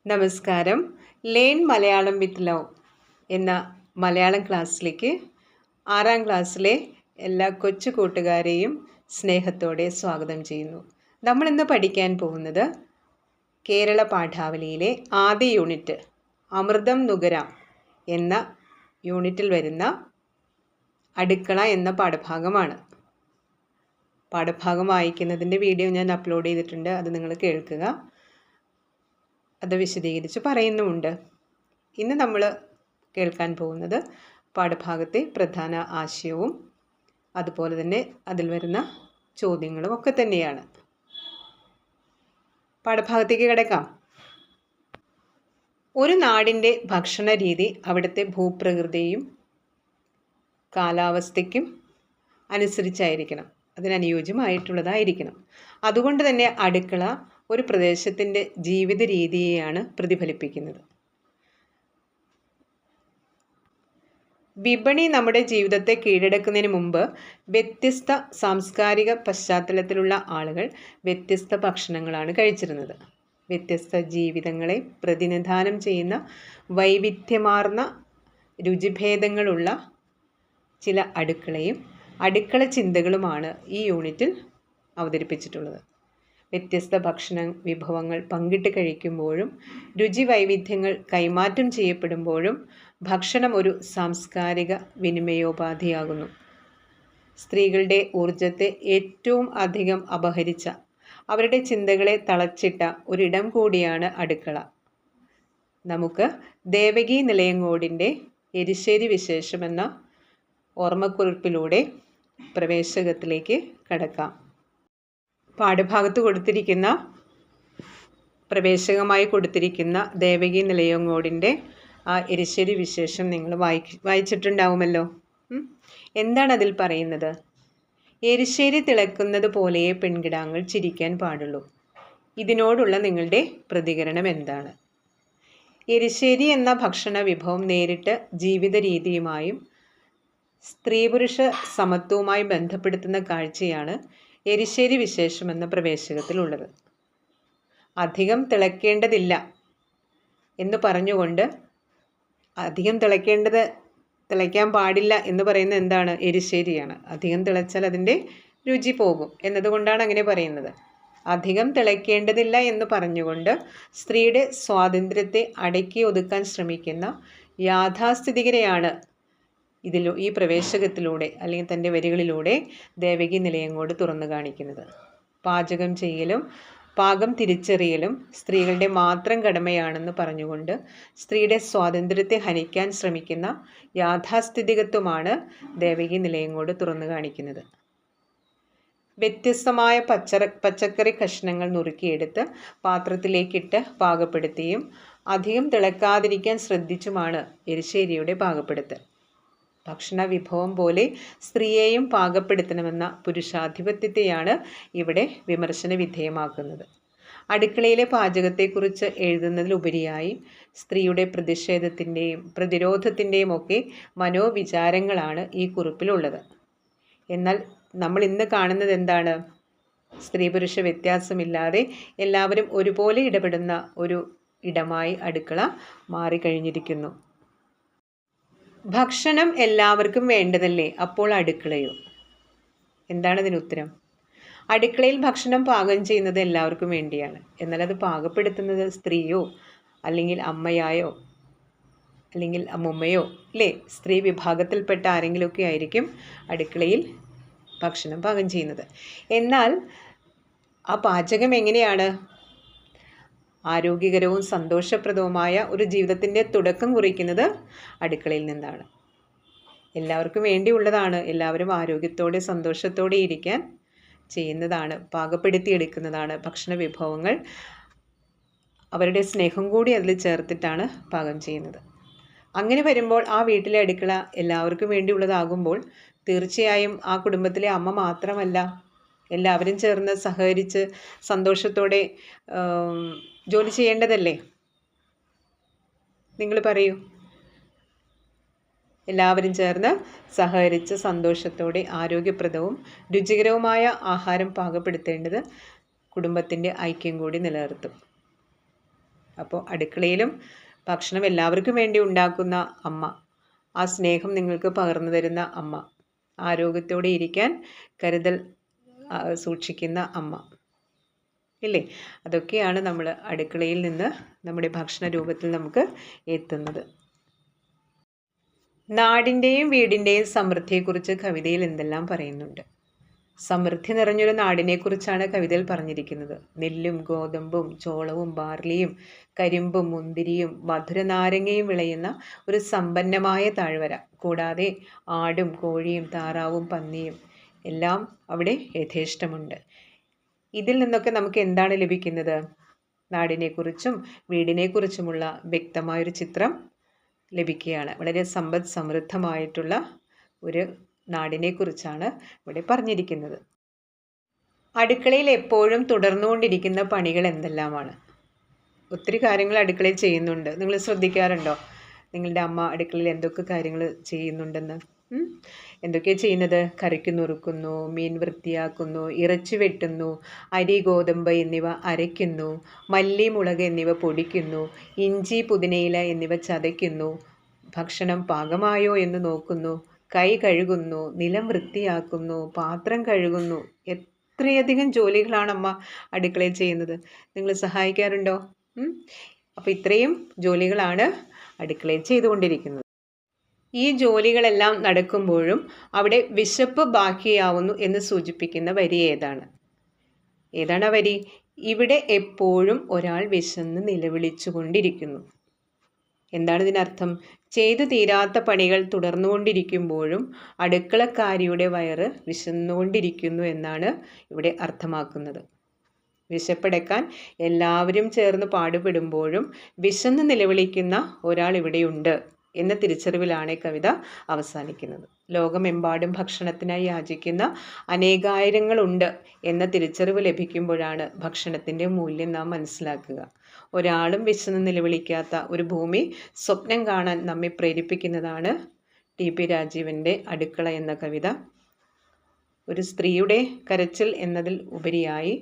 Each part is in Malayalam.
നമസ്കാരം. ലേൺ മലയാളം വിത്ത് ലവ് എന്ന മലയാളം ക്ലാസ്സിലേക്ക് 6ാം ക്ലാസ്സിലെ എല്ലാ കൊച്ചു കൂട്ടുകാരെയും സ്നേഹത്തോടെ സ്വാഗതം ചെയ്യുന്നു. നമ്മളിന്ന് പഠിക്കാൻ പോകുന്നത് കേരള പാഠാവലിയിലെ ആദ്യ യൂണിറ്റ് അമൃതം നുകരാം എന്ന യൂണിറ്റിൽ വരുന്ന അടുക്കള എന്ന പാഠഭാഗമാണ്. പാഠഭാഗം വായിക്കുന്നതിൻ്റെ വീഡിയോ ഞാൻ അപ്ലോഡ് ചെയ്തിട്ടുണ്ട്. അത് നിങ്ങൾ കേൾക്കുക. അത് വിശദീകരിച്ച് പറയുന്നുമുണ്ട്. ഇന്ന് നമ്മൾ കേൾക്കാൻ പോകുന്നത് പാഠഭാഗത്തെ പ്രധാന ആശയവും അതുപോലെ തന്നെ അതിൽ വരുന്ന ചോദ്യങ്ങളും ഒക്കെ തന്നെയാണ്. പാഠഭാഗത്തേക്ക് കിടക്കാം. ഒരു നാടിൻ്റെ ഭക്ഷണ രീതി അവിടുത്തെ ഭൂപ്രകൃതിയും കാലാവസ്ഥയ്ക്കും അനുസരിച്ചായിരിക്കണം, അതിനനുയോജ്യമായിട്ടുള്ളതായിരിക്കണം. അതുകൊണ്ട് തന്നെ അടുക്കള ഒരു പ്രദേശത്തിൻ്റെ ജീവിത രീതിയെയാണ് പ്രതിഫലിപ്പിക്കുന്നത്. വിപണി നമ്മുടെ ജീവിതത്തെ കീഴടക്കുന്നതിന് മുമ്പ് വ്യത്യസ്ത സാംസ്കാരിക പശ്ചാത്തലത്തിലുള്ള ആളുകൾ വ്യത്യസ്ത ഭക്ഷണങ്ങളാണ് കഴിച്ചിരുന്നത്. വ്യത്യസ്ത ജീവിതങ്ങളെ പ്രതിനിധാനം ചെയ്യുന്ന വൈവിധ്യമാർന്ന രുചിഭേദങ്ങളുള്ള ചില അടുക്കളയും അടുക്കള ചിന്തകളുമാണ് ഈ യൂണിറ്റിൽ അവതരിപ്പിച്ചിട്ടുള്ളത്. വ്യത്യസ്ത ഭക്ഷണ വിഭവങ്ങൾ പങ്കിട്ട് കഴിക്കുമ്പോഴും രുചി വൈവിധ്യങ്ങൾ കൈമാറ്റം ചെയ്യപ്പെടുമ്പോഴും ഭക്ഷണം ഒരു സാംസ്കാരിക വിനിമയോപാധിയാകുന്നു. സ്ത്രീകളുടെ ഊർജത്തെ ഏറ്റവും അധികം അപഹരിച്ച, അവരുടെ ചിന്തകളെ തളച്ചിട്ട ഒരിടം കൂടിയാണ് അടുക്കള. നമുക്ക് ദേവകി നിലയങ്കോടിൻ്റെ എരിശ്ശേരി വിശേഷമെന്ന ഓർമ്മക്കുറിപ്പിലൂടെ പ്രവേശകത്തിലേക്ക് കടക്കാം. പാഠഭാഗത്ത് കൊടുത്തിരിക്കുന്ന പ്രവേശകമായി കൊടുത്തിരിക്കുന്ന ദേവകി നിലയങ്കോടിൻ്റെ ആ എരിശ്ശേരി വിശേഷം നിങ്ങൾ വായിച്ചിട്ടുണ്ടാവുമല്ലോ. എന്താണ് അതിൽ പറയുന്നത്? എരിശ്ശേരി തിളക്കുന്നത് പോലെയേ പെൺകിടാങ്ങൾ ചിരിക്കാൻ പാടുള്ളൂ. ഇതിനോടുള്ള നിങ്ങളുടെ പ്രതികരണം എന്താണ്? എരിശ്ശേരി എന്ന ഭക്ഷണ വിഭവം നേരിട്ട് ജീവിത രീതിയുമായും സ്ത്രീ പുരുഷ സമത്വവുമായി ബന്ധപ്പെടുത്തുന്ന കാഴ്ചയാണ് എരിശ്ശേരി വിശേഷം എന്ന പ്രവേശകത്തിലുള്ളത്. അധികം തിളയ്ക്കേണ്ടതില്ല എന്ന് പറഞ്ഞുകൊണ്ട് തിളയ്ക്കാൻ പാടില്ല എന്ന് പറയുന്നത് എന്താണ്? എരിശ്ശേരിയാണ്. അധികം തിളച്ചാൽ അതിൻ്റെ രുചി പോകും എന്നതുകൊണ്ടാണ് അങ്ങനെ പറയുന്നത്. അധികം തിളയ്ക്കേണ്ടതില്ല എന്ന് പറഞ്ഞുകൊണ്ട് സ്ത്രീയുടെ സ്വാതന്ത്ര്യത്തെ അടക്കി ഒതുക്കാൻ ശ്രമിക്കുന്ന യാഥാസ്ഥിതികരെയാണ് ഈ പ്രവേശകത്തിലൂടെ അല്ലെങ്കിൽ തൻ്റെ വരികളിലൂടെ ദേവകി നിലയങ്കോട് തുറന്നു കാണിക്കുന്നത്. പാചകം ചെയ്യലും പാകം തിരിച്ചറിയലും സ്ത്രീകളുടെ മാത്രം കടമയാണെന്ന് പറഞ്ഞുകൊണ്ട് സ്ത്രീയുടെ സ്വാതന്ത്ര്യത്തെ ഹനിക്കാൻ ശ്രമിക്കുന്ന യാഥാസ്ഥിതികത്വമാണ് ദേവകി നിലയങ്കോട് തുറന്നു കാണിക്കുന്നത്. വ്യത്യസ്തമായ പച്ചക്കറി കഷ്ണങ്ങൾ നുറുക്കിയെടുത്ത് പാത്രത്തിലേക്കിട്ട് പാകപ്പെടുത്തിയും അധികം തിളക്കാതിരിക്കാൻ ശ്രദ്ധിച്ചുമാണ് എരിശ്ശേരിയുടെ പാകപ്പെടുത്തൽ. ഭക്ഷണ വിഭവം പോലെ സ്ത്രീയെയും പാകപ്പെടുത്തണമെന്ന പുരുഷാധിപത്യത്തെയാണ് ഇവിടെ വിമർശന വിധേയമാക്കുന്നത്. അടുക്കളയിലെ പാചകത്തെക്കുറിച്ച് എഴുതുന്നതിലുപരിയായി സ്ത്രീയുടെ പ്രതിഷേധത്തിൻ്റെയും പ്രതിരോധത്തിൻ്റെയും ഒക്കെ മനോവിചാരങ്ങളാണ് ഈ കുറിപ്പിലുള്ളത്. എന്നാൽ നമ്മൾ ഇന്ന് കാണുന്നത് എന്താണ്? സ്ത്രീ പുരുഷ വ്യത്യാസമില്ലാതെ എല്ലാവരും ഒരുപോലെ ഇടപെടുന്ന ഒരു ഇടമായി അടുക്കള മാറിക്കഴിഞ്ഞിരിക്കുന്നു. ഭക്ഷണം എല്ലാവർക്കും വേണ്ടതല്ലേ, അപ്പോൾ അടുക്കളയോ? എന്താണ് ഇതിന് ഉത്തരം? അടുക്കളയിൽ ഭക്ഷണം പാകം ചെയ്യുന്നത് എല്ലാവർക്കും വേണ്ടിയാണ്. എന്നാൽ അത് പാകപ്പെടുത്തുന്നത് സ്ത്രീയോ അല്ലെങ്കിൽ അമ്മയായോ അല്ലെങ്കിൽ അമ്മുമ്മയോ അല്ലേ, സ്ത്രീ വിഭാഗത്തിൽപ്പെട്ട ആരെങ്കിലുമൊക്കെ ആയിരിക്കും അടുക്കളയിൽ ഭക്ഷണം പാകം ചെയ്യുന്നത്. എന്നാൽ ആ പാചകം എങ്ങനെയാണ്? ആരോഗ്യകരവും സന്തോഷപ്രദവുമായ ഒരു ജീവിതത്തിൻ്റെ തുടക്കം കുറിക്കുന്നത് അടുക്കളയിൽ നിന്നാണ്. എല്ലാവർക്കും വേണ്ടിയുള്ളതാണ്. എല്ലാവരും ആരോഗ്യത്തോടെ സന്തോഷത്തോടെ ഇരിക്കാൻ ചെയ്യുന്നതാണ്, പാകപ്പെടുത്തിയെടുക്കുന്നതാണ് ഭക്ഷണ വിഭവങ്ങൾ. അവരുടെ സ്നേഹം കൂടി അതിൽ ചേർത്തിട്ടാണ് പാകം ചെയ്യുന്നത്. അങ്ങനെ വരുമ്പോൾ ആ വീട്ടിലെ അടുക്കള എല്ലാവർക്കും വേണ്ടിയുള്ളതാകുമ്പോൾ തീർച്ചയായും ആ കുടുംബത്തിലെ അമ്മ മാത്രമല്ല, എല്ലാവരും ചേർന്ന് സഹകരിച്ച് സന്തോഷത്തോടെ ജോലി ചെയ്യേണ്ടതല്ലേ? നിങ്ങൾ പറയൂ. എല്ലാവരും ചേർന്ന് സഹകരിച്ച് സന്തോഷത്തോടെ ആരോഗ്യപ്രദവും രുചികരവുമായ ആഹാരം പാകപ്പെടുത്തേണ്ടത് കുടുംബത്തിൻ്റെ ഐക്യം കൂടി നിലനിർത്തും. അപ്പോൾ അടുക്കളയിലും ഭക്ഷണം എല്ലാവർക്കും വേണ്ടി ഉണ്ടാക്കുന്ന അമ്മ, ആ സ്നേഹം നിങ്ങൾക്ക് പകർന്നു തരുന്ന അമ്മ, ആരോഗ്യത്തോടെ ഇരിക്കാൻ കരുതൽ സൂക്ഷിക്കുന്ന അമ്മ ഇല്ലേ? അതൊക്കെയാണ് നമ്മൾ അടുക്കളയിൽ നിന്ന് നമ്മുടെ ഭക്ഷണ രൂപത്തിൽ നമുക്ക് എത്തുന്നത്. നാടിൻ്റെയും വീടിൻ്റെയും സമൃദ്ധിയെക്കുറിച്ച് കവിതയിൽ എന്തെല്ലാം പറയുന്നുണ്ട്? സമൃദ്ധി നിറഞ്ഞൊരു നാടിനെക്കുറിച്ചാണ് കവിതയിൽ പറഞ്ഞിരിക്കുന്നത്. നെല്ലും ഗോതമ്പും ചോളവും ബാർലിയും കരിമ്പും മുന്തിരിയും മധുരനാരങ്ങയും വിളയുന്ന ഒരു സമ്പന്നമായ താഴ്വര. കൂടാതെ ആടും കോഴിയും താറാവും പന്നിയും എല്ലാം അവിടെ യഥേഷ്ടമുണ്ട്. ഇതിൽ നിന്നൊക്കെ നമുക്ക് എന്താണ് ലഭിക്കുന്നത്? നാടിനെക്കുറിച്ചും വീടിനെക്കുറിച്ചുമുള്ള വ്യക്തമായൊരു ചിത്രം ലഭിക്കുകയാണ്. വളരെ സമ്പദ് സമൃദ്ധമായിട്ടുള്ള ഒരു നാടിനെക്കുറിച്ചാണ് ഇവിടെ പറഞ്ഞിരിക്കുന്നത്. അടുക്കളയിൽ എപ്പോഴും തുടർന്നുകൊണ്ടിരിക്കുന്ന പണികൾ എന്തെല്ലാമാണ്? ഒത്തിരി കാര്യങ്ങൾ അടുക്കളയിൽ ചെയ്യുന്നുണ്ട്. നിങ്ങൾ ശ്രദ്ധിക്കാറുണ്ടോ നിങ്ങളുടെ അമ്മ അടുക്കളയിൽ എന്തൊക്കെ കാര്യങ്ങൾ ചെയ്യുന്നുണ്ടെന്ന്? എന്തൊക്കെയാണ് ചെയ്യുന്നത്? കറിക്ക് നുറുക്കുന്നു, മീൻ വൃത്തിയാക്കുന്നു, ഇറച്ചി വെട്ടുന്നു, അരി ഗോതമ്പ് എന്നിവ അരയ്ക്കുന്നു, മല്ലി മുളക് എന്നിവ പൊടിക്കുന്നു, ഇഞ്ചി പുതിനയില എന്നിവ ചതയ്ക്കുന്നു, ഭക്ഷണം പാകമായോ എന്ന് നോക്കുന്നു, കൈ കഴുകുന്നു, നിലം വൃത്തിയാക്കുന്നു, പാത്രം കഴുകുന്നു. എത്രയധികം ജോലികളാണ് അമ്മ അടുക്കളയിൽ ചെയ്യുന്നത്. നിങ്ങൾ സഹായിക്കാറുണ്ടോ? അപ്പോൾ ഇത്രയും ജോലികളാണ് അടുക്കളയിൽ ചെയ്തുകൊണ്ടിരിക്കുന്നത്. ഈ ജോലികളെല്ലാം നടക്കുമ്പോഴും അവിടെ വിശപ്പ് ബാക്കിയാവുന്നു എന്ന് സൂചിപ്പിക്കുന്ന വരി ഏതാണ്? ഏതാണ് ആ വരി? ഇവിടെ എപ്പോഴും ഒരാൾ വിശന്ന് നിലവിളിച്ചു കൊണ്ടിരിക്കുന്നു. എന്താണ് ഇതിനർത്ഥം? ചെയ്തു തീരാത്ത പണികൾ തുടർന്നുകൊണ്ടിരിക്കുമ്പോഴും അടുക്കളക്കാരിയുടെ വയറ് വിശന്നുകൊണ്ടിരിക്കുന്നു എന്നാണ് ഇവിടെ അർത്ഥമാക്കുന്നത്. വിശപ്പടക്കാൻ എല്ലാവരും ചേർന്ന് പാടുപെടുമ്പോഴും വിശന്ന് നിലവിളിക്കുന്ന ഒരാൾ ഇവിടെയുണ്ട് എന്ന തിരിച്ചറിവിലാണ് കവിത അവസാനിക്കുന്നത്. ലോകമെമ്പാടും ഭക്ഷണത്തിനായി യാചിക്കുന്ന അനേകായിരങ്ങളുണ്ട് എന്ന തിരിച്ചറിവ് ലഭിക്കുമ്പോഴാണ് ഭക്ഷണത്തിൻ്റെ മൂല്യം നാം മനസ്സിലാക്കുക. ഒരാളും വിശന്ന് നിലവിളിക്കാത്ത ഒരു ഭൂമി സ്വപ്നം കാണാൻ നമ്മെ പ്രേരിപ്പിക്കുന്നതാണ് ടി.പി. രാജീവൻ്റെ അടുക്കള എന്ന കവിത. ഒരു സ്ത്രീയുടെ കരച്ചിൽ എന്നതിൽ ഉപരിയായി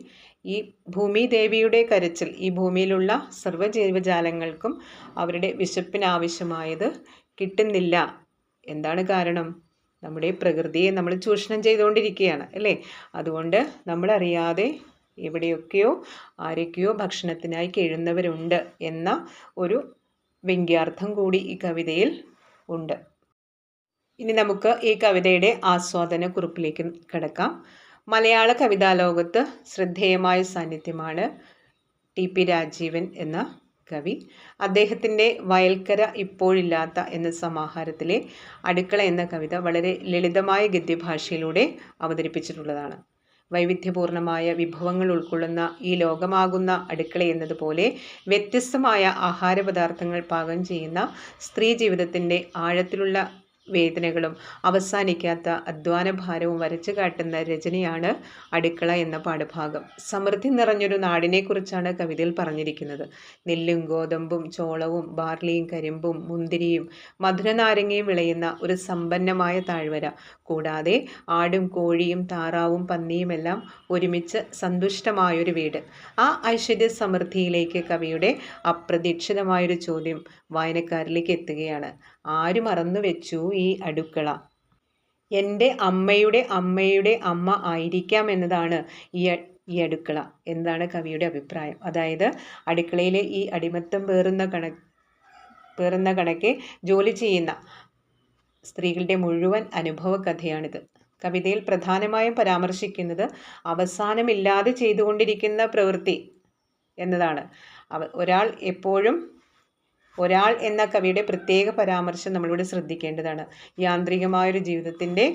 ഈ ഭൂമിദേവിയുടെ കരച്ചിൽ, ഈ ഭൂമിയിലുള്ള സർവ്വജീവജാലങ്ങൾക്കും അവരുടെ വിശപ്പിനാവശ്യമായത് കിട്ടുന്നില്ല. എന്താണ് കാരണം? നമ്മുടെ പ്രകൃതിയെ നമ്മൾ ചൂഷണം ചെയ്തുകൊണ്ടിരിക്കുകയാണ് അല്ലേ? അതുകൊണ്ട് നമ്മളറിയാതെ എവിടെയൊക്കെയോ ആരൊക്കെയോ ഭക്ഷണത്തിനായി കഴിയുന്നവരുണ്ട് എന്ന ഒരു വ്യംഗ്യാർത്ഥം കൂടി ഈ കവിതയിൽ ഉണ്ട്. ഇനി നമുക്ക് ഈ കവിതയുടെ ആസ്വാദന കുറിപ്പിലേക്ക് കിടക്കാം. മലയാള കവിതാലോകത്ത് ശ്രദ്ധേയമായ സാന്നിധ്യമാണ് ടി.പി. രാജീവൻ എന്ന കവി. അദ്ദേഹത്തിൻ്റെ വയൽക്കര ഇപ്പോഴില്ലാത്ത എന്ന സമാഹാരത്തിലെ അടുക്കള എന്ന കവിത വളരെ ലളിതമായ ഗദ്യഭാഷയിലൂടെ അവതരിപ്പിച്ചിട്ടുള്ളതാണ്. വൈവിധ്യപൂർണമായ വിഭവങ്ങൾ ഉൾക്കൊള്ളുന്ന ഈ ലോകമാകുന്ന അടുക്കള എന്നതുപോലെ വ്യത്യസ്തമായ ആഹാരപദാർത്ഥങ്ങൾ പാകം ചെയ്യുന്ന സ്ത്രീ ജീവിതത്തിൻ്റെ ആഴത്തിലുള്ള വേദനകളും അവസാനിക്കാത്ത അധ്വാനഭാരവും വരച്ചു കാട്ടുന്ന രചനയാണ് അടുക്കള എന്ന പാഠഭാഗം. സമൃദ്ധി നിറഞ്ഞൊരു നാടിനെക്കുറിച്ചാണ് കവിതയിൽ പറഞ്ഞിരിക്കുന്നത്. നെല്ലും ഗോതമ്പും ചോളവും ബാർലിയും കരിമ്പും മുന്തിരിയും മധുരനാരങ്ങയും വിളയുന്ന ഒരു സമ്പന്നമായ താഴ്വര. കൂടാതെ ആടും കോഴിയും താറാവും പന്നിയുമെല്ലാം ഒരുമിച്ച് സന്തുഷ്ടമായൊരു വീട്. ആ ഐശ്വര്യ സമൃദ്ധിയിലേക്ക് കവിയുടെ അപ്രതീക്ഷിതമായൊരു ചോദ്യം വായനക്കാരിലേക്ക് എത്തുകയാണ്. ആര് മറന്നു വെച്ചു ഈ അടുക്കള? എൻ്റെ അമ്മയുടെ അമ്മയുടെ അമ്മ ആയിരിക്കാം എന്നതാണ് ഈ അടുക്കള എന്നതാണ് കവിയുടെ അഭിപ്രായം. അതായത് അടുക്കളയിലെ ഈ അടിമത്തം പേറുന്ന കണക്കെ ജോലി ചെയ്യുന്ന സ്ത്രീകളുടെ മുഴുവൻ അനുഭവ കഥയാണിത്. കവിതയിൽ പ്രധാനമായും പരാമർശിക്കുന്നത് അവസാനമില്ലാതെ ചെയ്തുകൊണ്ടിരിക്കുന്ന പ്രവൃത്തി എന്നതാണ്. ഒരാൾ എന്ന കവിയുടെ പ്രത്യേക പരാമർശം നമ്മളിവിടെ ശ്രദ്ധിക്കേണ്ടതാണ്. യാന്ത്രികമായൊരു ജീവിതത്തിൻ്റെ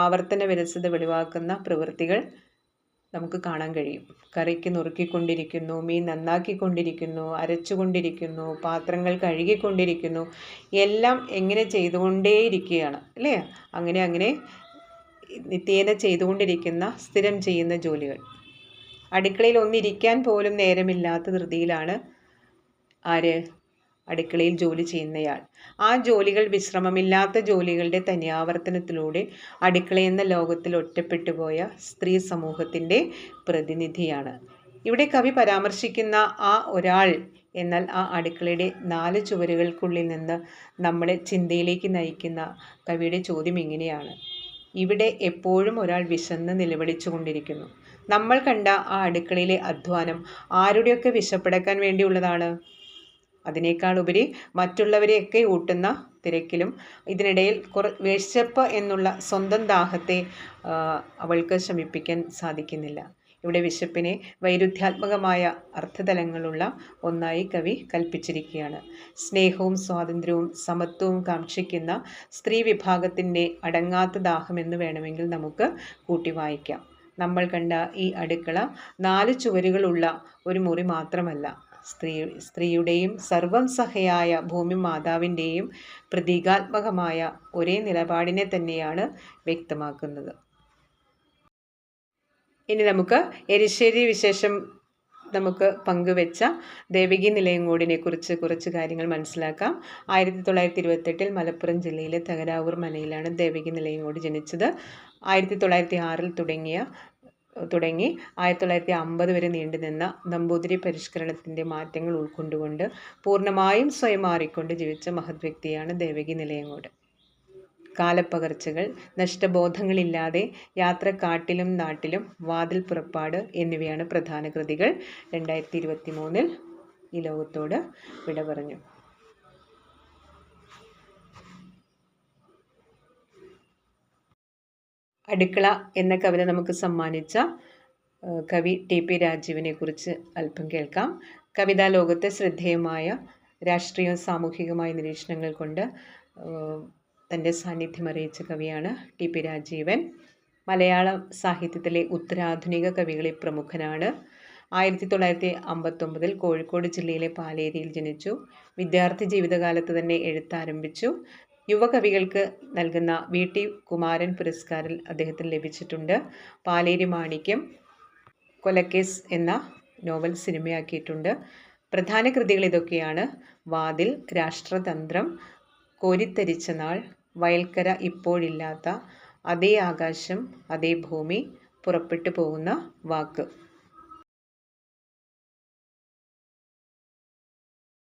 ആവർത്തന വിരസത വെളിവാക്കുന്ന പ്രവൃത്തികൾ നമുക്ക് കാണാൻ കഴിയും. കറിക്ക് നുറുക്കിക്കൊണ്ടിരിക്കുന്നു, മീൻ നന്നാക്കിക്കൊണ്ടിരിക്കുന്നു, അരച്ചുകൊണ്ടിരിക്കുന്നു, പാത്രങ്ങൾ കഴുകിക്കൊണ്ടിരിക്കുന്നു, എല്ലാം എങ്ങനെ ചെയ്തുകൊണ്ടേയിരിക്കുകയാണ് അല്ലേ? അങ്ങനെ നിത്യേന ചെയ്തുകൊണ്ടിരിക്കുന്ന സ്ഥിരം ചെയ്യുന്ന ജോലികൾ. അടുക്കളയിൽ ഒന്നിരിക്കാൻ പോലും നേരമില്ലാത്ത ധൃതിയിലാണ് അടുക്കളയിൽ ജോലി ചെയ്യുന്നയാൾ. ആ ജോലികൾ വിശ്രമമില്ലാത്ത ജോലികളുടെ തനിയാവർത്തനത്തിലൂടെ അടുക്കളയെന്ന ലോകത്തിൽ ഒറ്റപ്പെട്ടുപോയ സ്ത്രീ സമൂഹത്തിൻ്റെ പ്രതിനിധിയാണ്. ഇവിടെ കവി പരാമർശിക്കുന്ന ആ ഒരാൾ എന്നാൽ ആ അടുക്കളയുടെ 4 ചുവരുകൾക്കുള്ളിൽ നിന്ന് നമ്മളെ ചിന്തയിലേക്ക് നയിക്കുന്ന കവിയുടെ ചോദ്യം ഇങ്ങനെയാണ്: ഇവിടെ എപ്പോഴും ഒരാൾ വിശന്ന് നിലവിളിച്ചു കൊണ്ടിരിക്കുന്നു. നമ്മൾ കണ്ട ആ അടുക്കളയിലെ അധ്വാനം ആരുടെയൊക്കെ വിശപ്പടക്കാൻ വേണ്ടിയുള്ളതാണ്? അതിനേക്കാൾ ഉപരി മറ്റുള്ളവരെയൊക്കെ ഊട്ടുന്ന തിരക്കിലും ഇതിനിടയിൽ വിശപ്പ് എന്നുള്ള സ്വന്തം ദാഹത്തെ അവൾക്ക് ശമിപ്പിക്കാൻ സാധിക്കുന്നില്ല. ഇവിടെ വിശപ്പിനെ വൈരുദ്ധ്യാത്മകമായ അർത്ഥതലങ്ങളുള്ള ഒന്നായി കവി കൽപ്പിച്ചിരിക്കുകയാണ്. സ്നേഹവും സ്വാതന്ത്ര്യവും സമത്വവും കാക്ഷിക്കുന്ന സ്ത്രീ വിഭാഗത്തിൻ്റെ അടങ്ങാത്ത ദാഹമെന്ന് വേണമെങ്കിൽ നമുക്ക് കൂട്ടി വായിക്കാം. നമ്മൾ കണ്ട ഈ അടുക്കള 4 ചുവരുകളുള്ള ഒരു മുറി മാത്രമല്ല, സ്ത്രീയുടെയും സർവം സഹയായ ഭൂമി മാതാവിൻ്റെയും പ്രതീകാത്മകമായ ഒരേ നിലപാടിനെ തന്നെയാണ് വ്യക്തമാക്കുന്നത്. ഇനി നമുക്ക് എരിശ്ശേരി വിശേഷം നമുക്ക് പങ്കുവെച്ച ദേവകി നിലയങ്കോടിനെ കുറിച്ച് കുറച്ച് കാര്യങ്ങൾ മനസ്സിലാക്കാം. 1928 മലപ്പുറം ജില്ലയിലെ തകരാവൂർ മനയിലാണ് ദേവകി നിലയങ്കോട് ജനിച്ചത്. 1906 തുടങ്ങി 1950 വരെ നീണ്ടുനിന്ന നമ്പൂതിരി പരിഷ്കരണത്തിൻ്റെ മാറ്റങ്ങൾ ഉൾക്കൊണ്ടുകൊണ്ട് പൂർണ്ണമായും സ്വയം മാറിക്കൊണ്ട് ജീവിച്ച മഹത് വ്യക്തിയാണ് ദേവകി നിലയങ്കോട്. കാലപ്പകർച്ചകൾ, നഷ്ടബോധങ്ങളില്ലാതെ യാത്ര കാട്ടിലും നാട്ടിലും, വാതിൽ പുറപ്പാട് എന്നിവയാണ് പ്രധാന കൃതികൾ. 2023 ഈ ലോകത്തോട് വിട പറഞ്ഞു. അടുക്കള എന്ന കവിത നമുക്ക് സമ്മാനിച്ച കവി ടി പി രാജീവിനെ കുറിച്ച് അല്പം കേൾക്കാം. കവിതാ ലോകത്തെ ശ്രദ്ധേയമായ രാഷ്ട്രീയവും സാമൂഹികമായ നിരീക്ഷണങ്ങൾ കൊണ്ട് തൻ്റെ സാന്നിധ്യം അറിയിച്ച കവിയാണ് ടി പി രാജീവൻ. മലയാള സാഹിത്യത്തിലെ ഉത്തരാധുനിക കവികളിൽ പ്രമുഖനാണ്. 1959 കോഴിക്കോട് ജില്ലയിലെ പാലേരിയിൽ ജനിച്ചു. വിദ്യാർത്ഥി ജീവിതകാലത്ത് തന്നെ എഴുത്താരംഭിച്ചു. യുവകവികൾക്ക് നൽകുന്ന VT കുമാരൻ പുരസ്കാരം അദ്ദേഹത്തിന് ലഭിച്ചിട്ടുണ്ട്. പാലേരി മാണിക്യം, കൊലക്കേസ് എന്ന നോവൽ സിനിമയാക്കിയിട്ടുണ്ട്. പ്രധാന കൃതികൾ ഇതൊക്കെയാണ്: വാതിൽ, രാഷ്ട്രതന്ത്രം, കോരിത്തരിച്ച നാൾ, വയൽക്കര ഇപ്പോഴില്ലാത്ത, അതേ ആകാശം അതേ ഭൂമി, പുറപ്പെട്ടു പോകുന്ന വാക്ക്.